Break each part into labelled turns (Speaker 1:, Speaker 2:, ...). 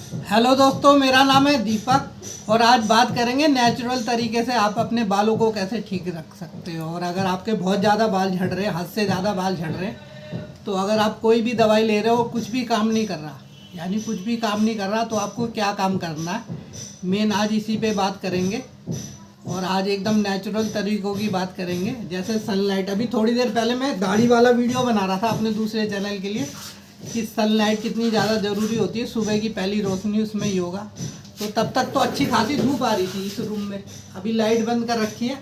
Speaker 1: Hello दोस्तों, मेरा नाम है दीपक और आज बात करेंगे नेचुरल तरीके से आप अपने बालों को कैसे ठीक रख सकते हो। और अगर आपके बहुत ज़्यादा बाल झड़ रहे हैं, हद से ज़्यादा बाल झड़ रहे हैं, तो अगर आप कोई भी दवाई ले रहे हो कुछ भी काम नहीं कर रहा, यानी कुछ भी काम नहीं कर रहा, तो आपको क्या काम करना है, मेन आज इसी पे बात करेंगे। और आज एकदम नेचुरल तरीक़ों की बात करेंगे, जैसे सनलाइट। अभी थोड़ी देर पहले मैं दाढ़ी वाला वीडियो बना रहा था अपने दूसरे चैनल के लिए कि सनलाइट कितनी ज़्यादा ज़रूरी होती है, सुबह की पहली रोशनी उसमें ही होगा। तो तब तक तो अच्छी खासी धूप आ रही थी इस रूम में, अभी लाइट बंद कर रखी है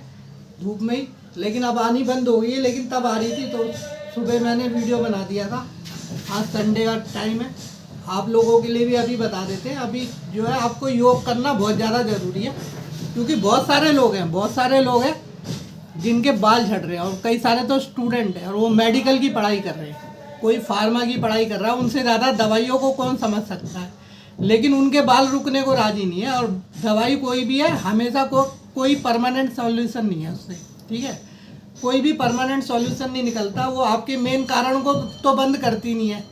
Speaker 1: धूप में ही, लेकिन अब आनी बंद हो गई है, लेकिन तब आ रही थी तो सुबह मैंने वीडियो बना दिया था। आज संडे का टाइम है, आप लोगों के लिए भी अभी बता देते हैं। अभी जो है आपको योग करना बहुत ज़्यादा ज़रूरी है, क्योंकि बहुत सारे लोग हैं जिनके बाल झड़ रहे हैं, और कई सारे तो स्टूडेंट हैं और वो मेडिकल की पढ़ाई कर रहे हैं, कोई फार्मा की पढ़ाई कर रहा है। उनसे ज़्यादा दवाइयों को कौन समझ सकता है, लेकिन उनके बाल रुकने को राजी नहीं है। और दवाई कोई भी है, हमेशा कोई परमानेंट सॉल्यूशन नहीं है उससे, ठीक है। कोई भी परमानेंट सॉल्यूशन नहीं निकलता, वो आपके मेन कारण को तो बंद करती नहीं है।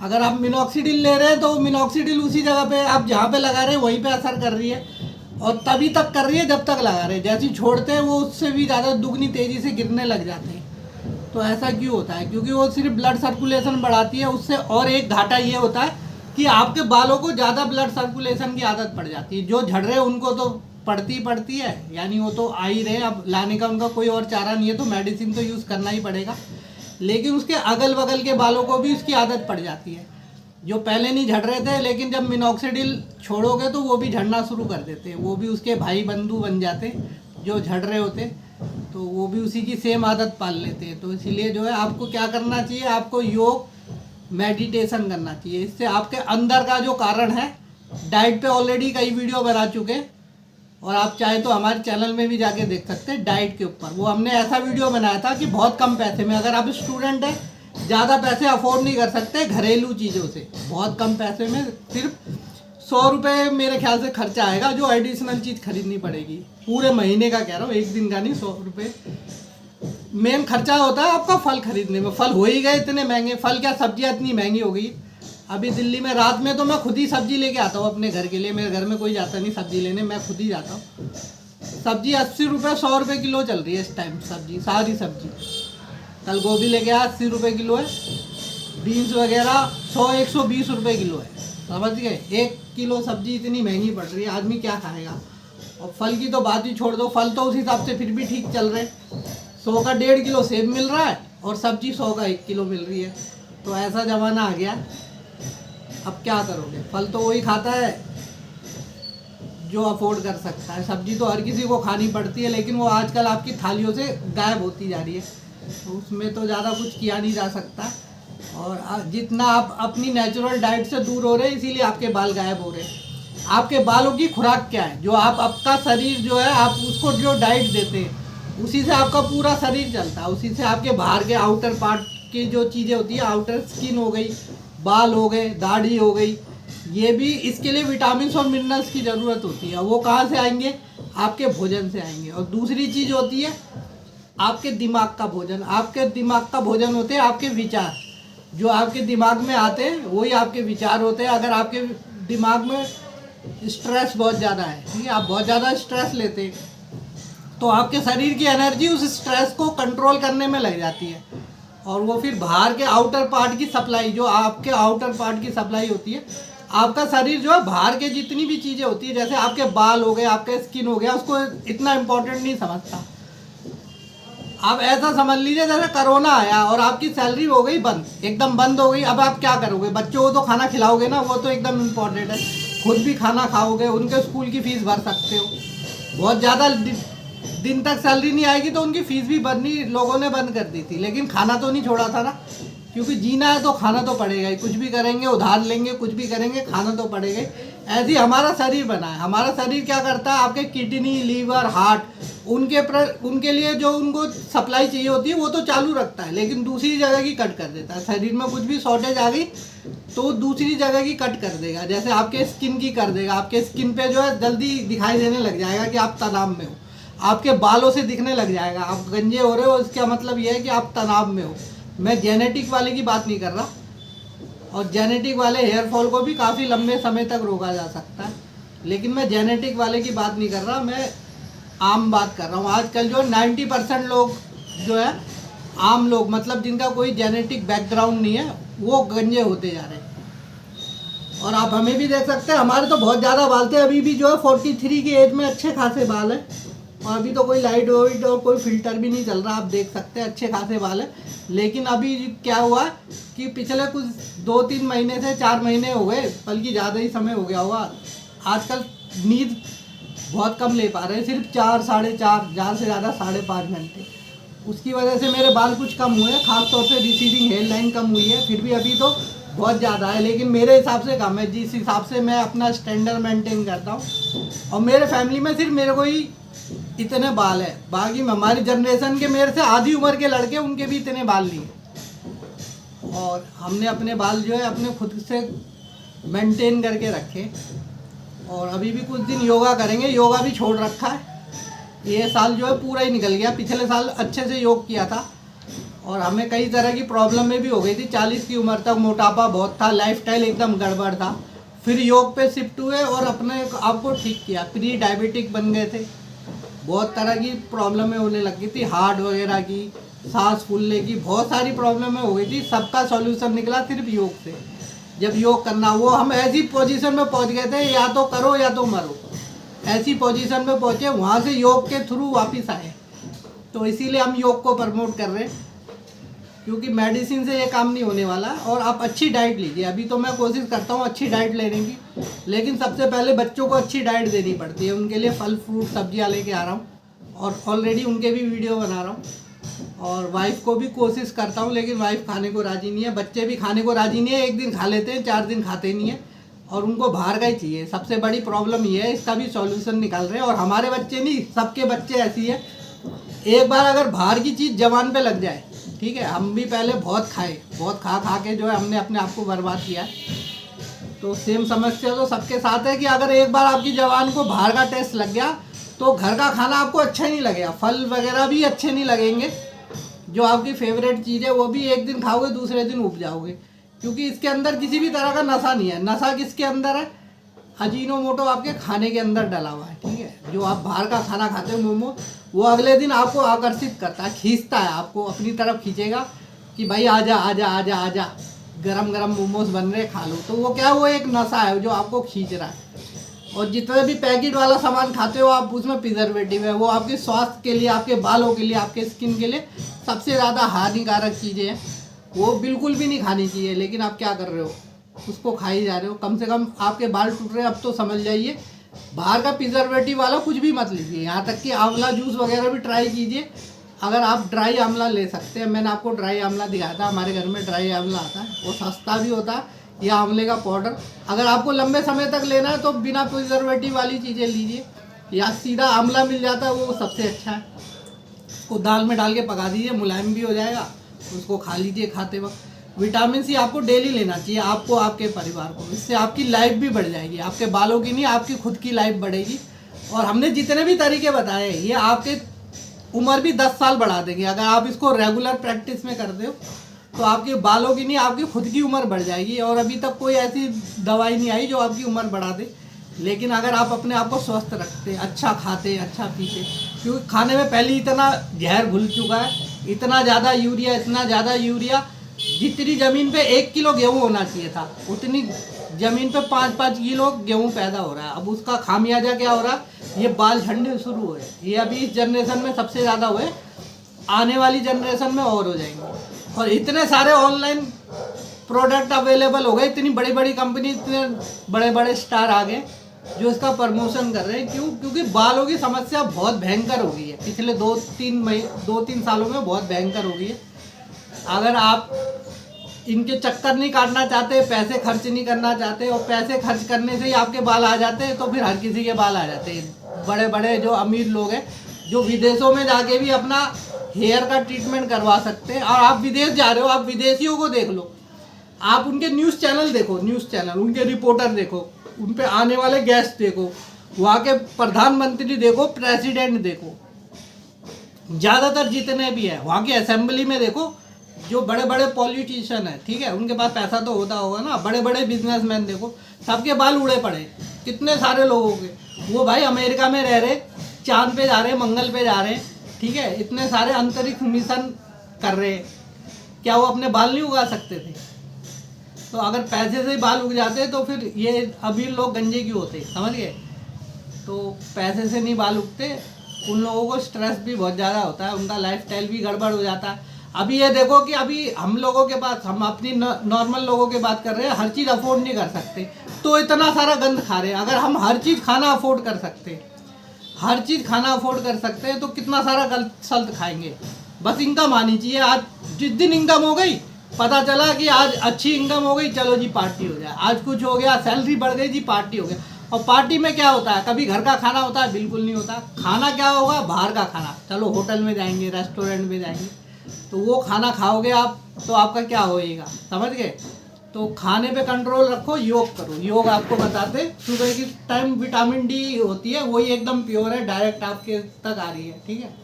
Speaker 1: अगर आप मिनॉक्सिडिल ले रहे हैं तो मिनॉक्सिडिल उसी जगह पे आप जहाँ पे लगा रहे हैं वहीं पे असर कर रही है, और तभी तक कर रही है जब तक लगा रहे हैं। जैसे ही छोड़ते हैं वो उससे भी ज़्यादा दुगनी तेज़ी से गिरने लग जाते हैं। तो ऐसा क्यों होता है? क्योंकि वो सिर्फ ब्लड सर्कुलेशन बढ़ाती है उससे, और एक घाटा ये होता है कि आपके बालों को ज़्यादा ब्लड सर्कुलेशन की आदत पड़ जाती है। जो झड़ रहे हैं उनको तो पड़ती है, यानी वो तो आ ही रहे हैं, अब लाने का उनका कोई और चारा नहीं है, तो मेडिसिन तो यूज़ करना ही पड़ेगा। लेकिन उसके अगल बगल के बालों को भी उसकी आदत पड़ जाती है, जो पहले नहीं झड़ रहे थे, लेकिन जब मिनॉक्सिडिल छोड़ोगे तो वो भी झड़ना शुरू कर देते हैं। वो भी उसके भाई बंधु बन जाते जो झड़ रहे होते, तो वो भी उसी की सेम आदत पाल लेते हैं। तो इसलिए जो है आपको क्या करना चाहिए, आपको योग मेडिटेशन करना चाहिए। इससे आपके अंदर का जो कारण है, डाइट पे ऑलरेडी कई वीडियो बना चुके हैं, और आप चाहे तो हमारे चैनल में भी जाके देख सकते हैं डाइट के ऊपर। वो हमने ऐसा वीडियो बनाया था कि बहुत कम पैसे में, अगर आप स्टूडेंट हैं, ज़्यादा पैसे अफोर्ड नहीं कर सकते घरेलू चीज़ों से, बहुत कम पैसे में सिर्फ 100 रुपये मेरे ख्याल से खर्चा आएगा, जो एडिशनल चीज़ खरीदनी पड़ेगी पूरे महीने का, कह रहा हूँ, एक दिन का नहीं। 100 रुपये मेन खर्चा होता है आपका फल खरीदने में। फल हो ही गए इतने महंगे, फल क्या सब्जियाँ इतनी महंगी हो गई। अभी दिल्ली में रात में तो मैं खुद ही सब्जी लेके आता हूँ अपने घर के लिए, मेरे घर में कोई जाता नहीं सब्जी लेने, मैं खुद ही जाता हूँ। सब्जी 80 रुपये 100 रुपये किलो चल रही है इस टाइम सब्जी, सारी सब्जी। कल गोभी लेके आया 80 रुपये किलो है, बीन्स वगैरह 100-120 रुपये किलो है, समझ गए। 1 किलो सब्जी इतनी महंगी पड़ रही है, आदमी क्या खाएगा। और फल की तो बात ही छोड़ दो, फल तो उस हिसाब से फिर भी ठीक चल रहे, 100 का 1.5 किलो सेब मिल रहा है और सब्जी 100 का 1 किलो मिल रही है। तो ऐसा ज़माना आ गया, अब क्या करोगे। फल तो वही खाता है जो अफोर्ड कर सकता है, सब्जी तो हर किसी को खानी पड़ती है, लेकिन वो आजकल आपकी थालियों से गायब होती जा रही है, तो उसमें तो ज़्यादा कुछ किया नहीं जा सकता। और जितना आप अपनी नेचुरल डाइट से दूर हो रहे हैं, इसीलिए आपके बाल गायब हो रहे हैं। आपके बालों की खुराक क्या है, जो आपका शरीर जो है, आप उसको जो डाइट देते हैं उसी से आपका पूरा शरीर चलता है, उसी से आपके बाहर के आउटर पार्ट की जो चीज़ें होती है, आउटर स्किन हो गई, बाल हो गए, दाढ़ी हो गई, ये भी इसके लिए विटामिन और मिनरल्स की ज़रूरत होती है। वो कहाँ से आएंगे? आपके भोजन से आएंगे। और दूसरी चीज़ होती है आपके दिमाग का भोजन। आपके दिमाग का भोजन होते हैं आपके विचार, जो आपके दिमाग में आते हैं वही आपके विचार होते हैं। अगर आपके दिमाग में स्ट्रेस बहुत ज़्यादा है, ठीक है, आप बहुत ज़्यादा स्ट्रेस लेते हैं, तो आपके शरीर की एनर्जी उस स्ट्रेस को कंट्रोल करने में लग जाती है, और वो फिर बाहर के आउटर पार्ट की सप्लाई, जो आपके आउटर पार्ट की सप्लाई होती है, आपका शरीर जो है बाहर के जितनी भी चीज़ें होती है, जैसे आपके बाल हो गए, आपका स्किन हो गया, उसको इतना इम्पोर्टेंट नहीं समझता। आप ऐसा समझ लीजिए जैसे कोरोना आया और आपकी सैलरी हो गई बंद, एकदम बंद हो गई। अब आप क्या करोगे? बच्चों को तो खाना खिलाओगे ना, वो तो एकदम इम्पोर्टेंट है, खुद भी खाना खाओगे, उनके स्कूल की फ़ीस भर सकते हो। बहुत ज़्यादा दिन तक सैलरी नहीं आएगी तो उनकी फ़ीस भी भरनी लोगों ने बंद कर दी थी, लेकिन खाना तो नहीं छोड़ा था ना, क्योंकि जीना है तो खाना तो पड़ेगा ही। कुछ भी करेंगे, उधार लेंगे, कुछ भी करेंगे, खाना तो पड़ेगा ही। ऐसे ही हमारा शरीर बना है। हमारा शरीर क्या करता है, आपके किडनी, लीवर, हार्ट, उनके लिए जो उनको सप्लाई चाहिए होती है वो तो चालू रखता है, लेकिन दूसरी जगह की कट कर देता है। शरीर में कुछ भी शॉर्टेज आ गई तो दूसरी जगह की कट कर देगा, जैसे आपके स्किन की कर देगा। आपके स्किन पे जो है जल्दी दिखाई देने लग जाएगा कि आप तनाव में हो, आपके बालों से दिखने लग जाएगा आप गंजे हो रहे हो, इसका मतलब यह है कि आप तनाव में हो। मैं जेनेटिक वाले की बात नहीं कर रहा, और जेनेटिक वाले हेयर फॉल को भी काफ़ी लंबे समय तक रोका जा सकता है। लेकिन मैं जेनेटिक वाले की बात नहीं कर रहा, मैं आम बात कर रहा हूँ। आजकल जो 90% लोग जो है आम लोग, मतलब जिनका कोई जेनेटिक बैकग्राउंड नहीं है, वो गंजे होते जा रहे हैं। और आप हमें भी देख सकते हैं, हमारे तो बहुत ज़्यादा बाल थे, अभी भी जो है 43 की एज में अच्छे खासे बाल हैं। और अभी तो कोई लाइट वाइट और कोई फिल्टर भी नहीं चल रहा, आप देख सकते हैं अच्छे खासे बाल हैं। लेकिन अभी क्या हुआ कि पिछले कुछ 2-3 महीने से 4 महीने हो गए, बल्कि ज़्यादा ही समय हो गया होगा, आजकल नींद बहुत कम ले पा रहे हैं, सिर्फ 4, 4.5, ज़्यादा से ज़्यादा 5.5 घंटे। उसकी वजह से मेरे बाल कुछ कम हुए हैं, खासतौर से रिसीडिंग हेयर लाइन कम हुई है। फिर भी अभी तो बहुत ज़्यादा है, लेकिन मेरे हिसाब से कम है, जिस हिसाब से मैं अपना स्टैंडर्ड मेंटेन करता हूँ। और मेरे फैमिली में सिर्फ मेरे को ही इतने बाल है, बाकी हमारी जनरेशन के मेरे से आधी उम्र के लड़के, उनके भी इतने बाल नहीं। और हमने अपने बाल जो है अपने खुद से मेंटेन करके रखे। और अभी भी कुछ दिन योगा करेंगे, योगा भी छोड़ रखा है। ये साल जो है पूरा ही निकल गया, पिछले साल अच्छे से योग किया था और हमें कई तरह की प्रॉब्लम में भी हो गई थी। 40 की उम्र तक मोटापा बहुत था, लाइफस्टाइल एकदम गड़बड़ था। फिर योग पे शिफ्ट हुए और अपने आप को ठीक किया, प्री डायबिटिक बन गए थे, बहुत तरह की प्रॉब्लमें होने लग गई थी, हार्ट वगैरह की, सांस फूलने की, बहुत सारी प्रॉब्लमें हो गई थी। सबका सॉल्यूशन निकला सिर्फ योग से। जब योग करना, वो हम ऐसी पोजीशन में पहुंच गए थे, या तो करो या तो मरो, ऐसी पोजीशन में पहुंचे, वहाँ से योग के थ्रू वापस आए। तो इसीलिए हम योग को प्रमोट कर रहे हैं, क्योंकि मेडिसिन से ये काम नहीं होने वाला। और आप अच्छी डाइट लीजिए, अभी तो मैं कोशिश करता हूँ अच्छी डाइट लेने की, लेकिन सबसे पहले बच्चों को अच्छी डाइट देनी पड़ती है। उनके लिए फल फ्रूट सब्जियाँ लेके आ रहा हूँ और ऑलरेडी उनके भी वीडियो बना रहा हूँ। और वाइफ को भी कोशिश करता हूँ, लेकिन वाइफ खाने को राज़ी नहीं है, बच्चे भी खाने को राज़ी नहीं है। 1 दिन खा लेते हैं, 4 दिन खाते नहीं है, और उनको बाहर का ही चाहिए। सबसे बड़ी प्रॉब्लम ये है, इसका भी सॉल्यूशन निकाल रहे हैं। और हमारे बच्चे नहीं, सबके बच्चे ऐसी है, एक बार अगर बाहर की चीज़ जबान पे लग जाए, ठीक है, हम भी पहले बहुत खाए, बहुत खा के जो है हमने अपने आप को बर्बाद किया। तो सेम समस्या तो सबके साथ है कि अगर एक बार आपकी जबान को बाहर का टेस्ट लग गया तो घर का खाना आपको अच्छा ही नहीं लगेगा, फल वगैरह भी अच्छे नहीं लगेंगे। जो आपकी फेवरेट चीज़ है वो भी एक दिन खाओगे, दूसरे दिन उब जाओगे, क्योंकि इसके अंदर किसी भी तरह का नशा नहीं है। नशा किसके अंदर है? अजीनोमोटो आपके खाने के अंदर डला हुआ है, ठीक है। जो आप बाहर का खाना खाते हो मोमो, वो अगले दिन आपको आकर्षित करता है, खींचता है, आपको अपनी तरफ खींचेगा कि भाई आजा आजा आजा आजा, गरम गरम मोमोज बन रहे, खा लो। तो वो क्या, वो एक नशा है जो आपको खींच रहा है। और जितने भी पैकेट वाला सामान खाते हो आप, उसमें प्रिजर्वेटिव है, वो आपके स्वास्थ्य के लिए, आपके बालों के लिए, आपके स्किन के लिए सबसे ज़्यादा हानिकारक चीज़ें हैं। वो बिल्कुल भी नहीं खानी चाहिए, लेकिन आप क्या कर रहे हो, उसको खा ही जा रहे हो। कम से कम आपके बाल टूट रहे हैं, अब तो समझ जाइए बाहर का प्रिजर्वेटिव वाला कुछ भी मत लीजिए। यहाँ तक कि आंवला जूस वगैरह भी ट्राई कीजिए, अगर आप ड्राई आंवला ले सकते हैं। मैंने आपको ड्राई आंवला दिखाया था, हमारे घर में ड्राई आंवला आता है, वो सस्ता भी होता है। या आंवले का पाउडर, अगर आपको लंबे समय तक लेना है तो बिना प्रिजर्वेटिव वाली चीज़ें लीजिए, या सीधा आंवला मिल जाता है, वो सबसे अच्छा है। उसको दाल में डाल के पका दीजिए, मुलायम भी हो जाएगा, उसको खा लीजिए खाते वक्त। विटामिन सी आपको डेली लेना चाहिए, आपको, आपके परिवार को। इससे आपकी लाइफ भी बढ़ जाएगी, आपके बालों की नहीं, आपकी खुद की लाइफ बढ़ेगी। और हमने जितने भी तरीके बताए, ये आपके उम्र भी 10 साल बढ़ा देंगे। अगर आप इसको रेगुलर प्रैक्टिस में करते हो तो आपके बालों की नहीं, आपकी खुद की उम्र बढ़ जाएगी। और अभी तक कोई ऐसी दवाई नहीं आई जो आपकी उम्र बढ़ा दे। लेकिन अगर आप अपने आप को स्वस्थ रखते, अच्छा खाते, अच्छा पीते, क्योंकि खाने में पहले इतना जहर घुल चुका है, इतना ज़्यादा यूरिया, इतना ज़्यादा यूरिया। जितनी ज़मीन पे 1 किलो गेहूँ होना चाहिए था, उतनी ज़मीन पे 5-5 किलो गेहूँ पैदा हो रहा है। अब उसका खामियाजा क्या हो रहा है, ये बाल झड़ने शुरू हुए। ये अभी इस जनरेशन में सबसे ज़्यादा हुए, आने वाली जनरेशन में और हो जाएंगे। और इतने सारे ऑनलाइन प्रोडक्ट अवेलेबल हो गए, इतनी बड़ी बड़ी कंपनी, इतने बड़े बड़े स्टार आ गए जो इसका प्रमोशन कर रहे हैं। क्यों? क्योंकि बालों की समस्या बहुत भयंकर हो गई है, पिछले 2-3 सालों में बहुत भयंकर हो गई है। अगर आप इनके चक्कर नहीं काटना चाहते, पैसे खर्च नहीं करना चाहते, और पैसे खर्च करने से ही आपके बाल आ जाते हैं, तो फिर हर किसी के बाल आ जाते हैं। बड़े बड़े जो अमीर लोग हैं, जो विदेशों में जाके भी अपना हेयर का ट्रीटमेंट करवा सकते हैं। और आप विदेश जा रहे हो, आप विदेशियों को देख लो, आप उनके न्यूज़ चैनल देखो, न्यूज़ चैनल, उनके रिपोर्टर देखो, उन पे आने वाले गेस्ट देखो, वहाँ के प्रधानमंत्री देखो, प्रेसिडेंट देखो, ज़्यादातर जितने भी हैं, वहाँ की असेंबली में देखो, जो बड़े बड़े पॉलिटिशियन है, ठीक है, उनके पास पैसा तो होता होगा ना, बड़े बड़े बिजनेसमैन देखो सबके बाल उड़े पड़े, कितने सारे लोगों के। वो भाई अमेरिका में रह रहे, चांद पे जा रहे, मंगल पे जा रहे, ठीक है, इतने सारे अंतरिक्ष मिशन कर रहे, क्या वो अपने बाल नहीं उगा सकते थे? तो अगर पैसे से ही बाल उग जाते तो फिर ये अभी लोग गंजे क्यों होते, समझ गए? तो पैसे से नहीं बाल उगते, उन लोगों को स्ट्रेस भी बहुत ज़्यादा होता है, उनका लाइफस्टाइल भी गड़बड़ हो जाता है। अभी ये देखो कि अभी हम लोगों के पास, हम अपनी नॉर्मल लोगों की बात कर रहे हैं, हर चीज़ अफोर्ड नहीं कर सकते, तो इतना सारा गंद खा रहे हैं। अगर हम हर चीज़ खाना अफोर्ड कर सकते, हर चीज़ खाना अफोर्ड कर सकते हैं, तो कितना सारा गलत सल्त खाएंगे। बस इनकम आनी चाहिए। आज जिस दिन इनकम हो गई, पता चला कि आज अच्छी इनकम हो गई, चलो जी पार्टी हो जाए, आज कुछ हो गया, सैलरी बढ़ गई जी, पार्टी हो गया। और पार्टी में क्या होता है? कभी घर का खाना होता है? बिल्कुल नहीं होता। खाना क्या होगा? बाहर का खाना। चलो होटल में जाएंगे, रेस्टोरेंट में जाएंगे, तो वो खाना खाओगे आप, तो आपका क्या होएगा, समझ गए? तो खाने पे कंट्रोल रखो, योग करो। योग आपको बताते, सुबह की टाइम विटामिन डी होती है, वही एकदम प्योर है, डायरेक्ट आपके तक आ रही है, ठीक है।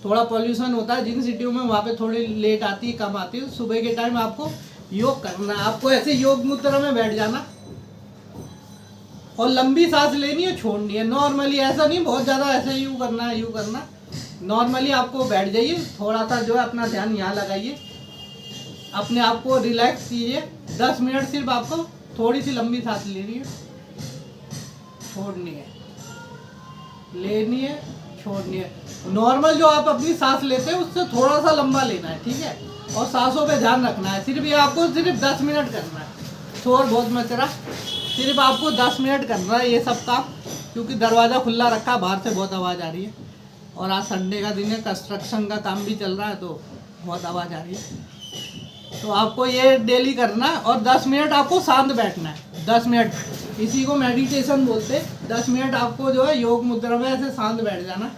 Speaker 1: थोड़ा पॉल्यूशन होता है जिन सिटियों में, वहाँ पे थोड़ी लेट आती है, कम आती है। सुबह के टाइम आपको योग करना है, आपको ऐसे योग मुद्रा में बैठ जाना और लंबी सांस लेनी है, छोड़नी है नॉर्मली, ऐसा नहीं बहुत ज़्यादा ऐसे यूँ करना है, यूँ करना। नॉर्मली आपको बैठ जाइए, थोड़ा सा जो है अपना ध्यान यहाँ लगाइए, अपने आप को रिलैक्स कीजिए। 10 मिनट सिर्फ आपको थोड़ी सी लंबी सांस लेनी है, छोड़नी है, लेनी है, छोड़नी है। नॉर्मल जो आप अपनी सांस लेते हैं उससे थोड़ा सा लंबा लेना है, ठीक है। और सांसों पे ध्यान रखना है। सिर्फ ये आपको सिर्फ 10 मिनट करना है, शोर बहुत मच रहा, सिर्फ आपको 10 मिनट करना है ये सब काम, क्योंकि दरवाज़ा खुला रखा, बाहर से बहुत आवाज़ आ रही है। और आज संडे का दिन है, कंस्ट्रक्शन का काम भी चल रहा है, तो बहुत आवाज़ आ रही है। तो आपको ये डेली करना है और 10 मिनट आपको शांत बैठना है। 10 मिनट, इसी को मेडिटेशन बोलते हैं। 10 मिनट आपको जो है योग मुद्रा में ऐसे शांत बैठ जाना,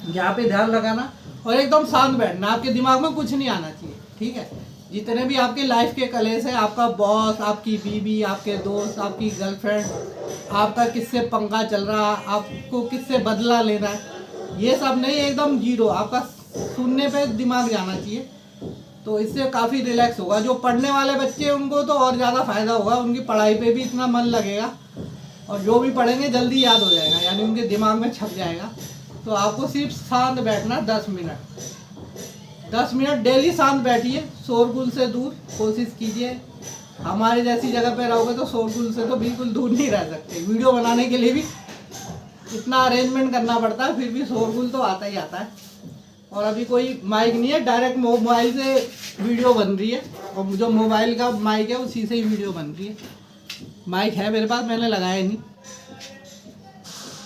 Speaker 1: यहाँ पे ध्यान लगाना और एकदम शांत बैठना। आपके दिमाग में कुछ नहीं आना चाहिए, ठीक है। जितने भी आपके लाइफ के कलेश है, आपका बॉस, आपकी बीवी, आपके दोस्त, आपकी गर्लफ्रेंड, आपका किससे पंगा चल रहा, आपको किससे बदला लेना है, ये सब नहीं, एकदम जीरो। आपका सुनने पे दिमाग जाना चाहिए, तो इससे काफ़ी रिलैक्स होगा। जो पढ़ने वाले बच्चे हैं उनको तो और ज़्यादा फ़ायदा होगा, उनकी पढ़ाई पे भी इतना मन लगेगा और जो भी पढ़ेंगे जल्दी याद हो जाएगा, यानी उनके दिमाग में छप जाएगा। तो आपको सिर्फ शांत बैठना 10 मिनट, 10 मिनट डेली शांत बैठिए, शोरगुल से दूर कोशिश कीजिए। हमारे जैसी जगह पे रहोगे तो शोरगुल से तो बिल्कुल दूर नहीं रह सकते। वीडियो बनाने के लिए भी इतना अरेंजमेंट करना पड़ता है, फिर भी शोरगुल तो आता ही आता है। और अभी कोई माइक नहीं है, डायरेक्ट मोबाइल से वीडियो बन रही है, और जो मोबाइल का माइक है उसी से ही वीडियो बन रही है। माइक है मेरे पास, मैंने लगाया नहीं।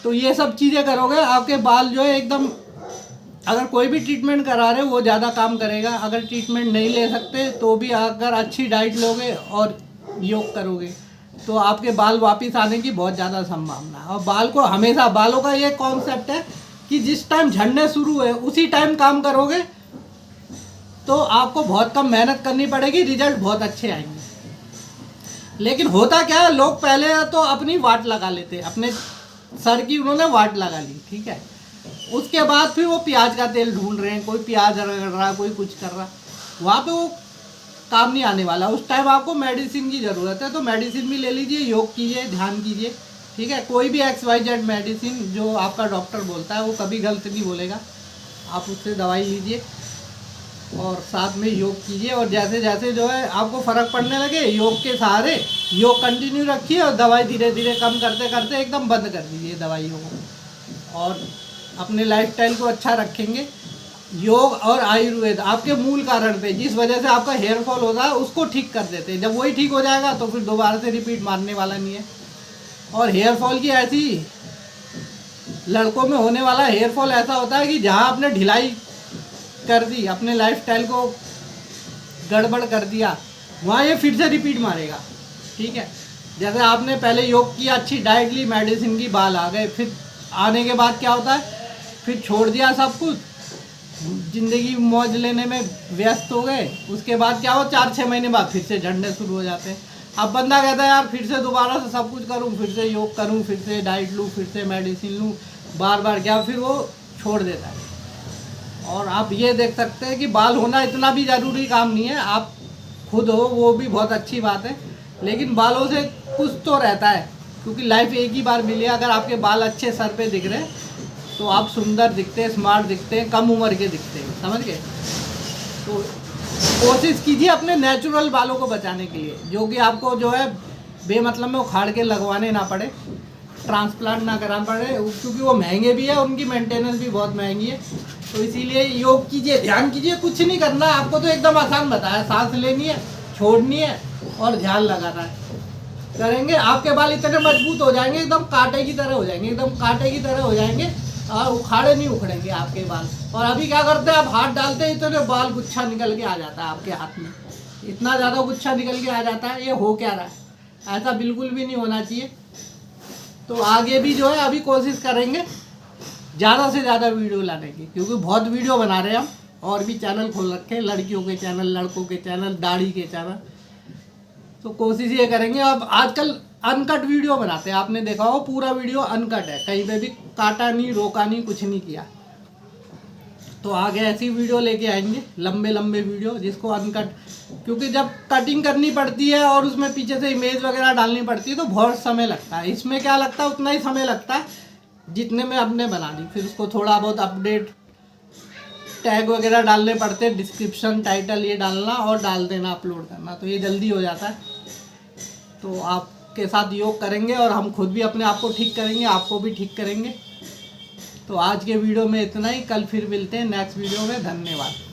Speaker 1: तो ये सब चीज़ें करोगे, आपके बाल जो है एकदम, अगर कोई भी ट्रीटमेंट करा रहे हो वो ज़्यादा काम करेगा। अगर ट्रीटमेंट नहीं ले सकते तो भी अगर अच्छी डाइट लोगे और योग करोगे तो आपके बाल वापस आने की बहुत ज़्यादा संभावना है। और बाल को हमेशा, बालों का ये कॉन्सेप्ट है कि जिस टाइम झड़ने शुरू हुए उसी टाइम काम करोगे तो आपको बहुत कम मेहनत करनी पड़ेगी, रिजल्ट बहुत अच्छे आएंगे। लेकिन होता क्या है, लोग पहले तो अपनी वाट लगा लेते, अपने सर की उन्होंने वाट लगा ली, ठीक है। उसके बाद फिर वो प्याज का तेल ढूंढ रहे हैं, कोई प्याज रगड़ रहा, कोई कुछ कर रहा, वहाँ पे वो काम नहीं आने वाला। उस टाइम आपको मेडिसिन की ज़रूरत है, तो मेडिसिन भी ले लीजिए, योग कीजिए, ध्यान कीजिए, ठीक है। कोई भी XYZ मेडिसिन जो आपका डॉक्टर बोलता है वो कभी गलत नहीं बोलेगा, आप उससे दवाई लीजिए और साथ में योग कीजिए। और जैसे जैसे जो है आपको फ़र्क पड़ने लगे, योग के सहारे योग कंटिन्यू रखिए और दवाई धीरे धीरे कम करते करते एकदम बंद कर दीजिए दवाइयों को, और अपने लाइफस्टाइल को अच्छा रखेंगे। योग और आयुर्वेद आपके मूल कारण पे, जिस वजह से आपका हेयर फॉल होता है उसको ठीक कर देते हैं। जब वही ठीक हो जाएगा तो फिर दोबारा से रिपीट मारने वाला नहीं है। और हेयर फॉल की ऐसी, लड़कों में होने वाला हेयर फॉल ऐसा होता है कि जहाँ आपने ढिलाई कर दी, अपने लाइफस्टाइल को गड़बड़ कर दिया, वहाँ ये फिर से रिपीट मारेगा, ठीक है। जैसे आपने पहले योग किया, अच्छी डाइट ली, मेडिसिन की, बाल आ गए, फिर आने के बाद क्या होता है, फिर छोड़ दिया सब कुछ, ज़िंदगी मौज लेने में व्यस्त हो गए। उसके बाद क्या हो, 4-6 महीने बाद फिर से झड़ने शुरू हो जाते हैं। अब बंदा कहता है यार फिर से दोबारा से सब कुछ करूं, फिर से योग करूं, फिर से डाइट लूं, फिर से मेडिसिन लूं, बार बार क्या, फिर वो छोड़ देता है। और आप ये देख सकते हैं कि बाल होना इतना भी ज़रूरी काम नहीं है, आप खुद हो वो भी बहुत अच्छी बात है, लेकिन बालों से कुछ तो रहता है, क्योंकि लाइफ एक ही बार मिली है। अगर आपके बाल अच्छे सर पे दिख रहे हैं तो आप सुंदर दिखते हैं, स्मार्ट दिखते हैं, कम उम्र के दिखते हैं, समझ गए। तो कोशिश कीजिए अपने नेचुरल बालों को बचाने के लिए, जो कि आपको जो है बेमतलब में उखाड़ के लगवाने ना पड़े, ट्रांसप्लांट ना कराना पड़े, क्योंकि वो महंगे भी है, उनकी मेंटेनेंस भी बहुत महंगी है। तो इसीलिए योग कीजिए, ध्यान कीजिए, कुछ नहीं करना आपको, तो एकदम आसान बताया, सांस लेनी है, छोड़नी है और ध्यान लगाना है। करेंगे आपके बाल इतने मजबूत हो जाएंगे, एकदम कांटे की तरह हो जाएंगे, एकदम कांटे की तरह हो जाएंगे, और उखाड़े नहीं उखड़ेंगे आपके बाल। और अभी क्या करते हैं, आप हाथ डालते हैं इतने बाल गुच्छा निकल के आ जाता है आपके हाथ में, इतना ज़्यादा गुच्छा निकल के आ जाता है, ये हो क्या रहा है, ऐसा बिल्कुल भी नहीं होना चाहिए। तो आगे भी जो है अभी कोशिश करेंगे ज़्यादा से ज़्यादा वीडियो लाने की, क्योंकि बहुत वीडियो बना रहे हैं हम, और भी चैनल खोल रखे हैं, लड़कियों के चैनल, लड़कों के चैनल, दाढ़ी के चैनल। तो कोशिश ये करेंगे, अब आजकल अनकट वीडियो बनाते हैं, आपने देखा हो पूरा वीडियो अनकट है, कहीं पे भी काटा नहीं, रोका नहीं, कुछ नहीं किया। तो आगे ऐसी वीडियो लेके आएंगे, लंबे लंबे वीडियो जिसको अनकट, क्योंकि जब कटिंग करनी पड़ती है और उसमें पीछे से इमेज वगैरह डालनी पड़ती है तो बहुत समय लगता है। इसमें क्या लगता है, उतना ही समय लगता है जितने में आपने बना ली, फिर उसको थोड़ा बहुत अपडेट, टैग वगैरह डालने पड़ते हैं, डिस्क्रिप्शन, टाइटल ये डालना और डाल देना, अपलोड करना, तो ये जल्दी हो जाता है। तो आपके साथ योग करेंगे और हम खुद भी अपने आप को ठीक करेंगे, आपको भी ठीक करेंगे। तो आज के वीडियो में इतना ही, कल फिर मिलते हैं नेक्स्ट वीडियो में। धन्यवाद।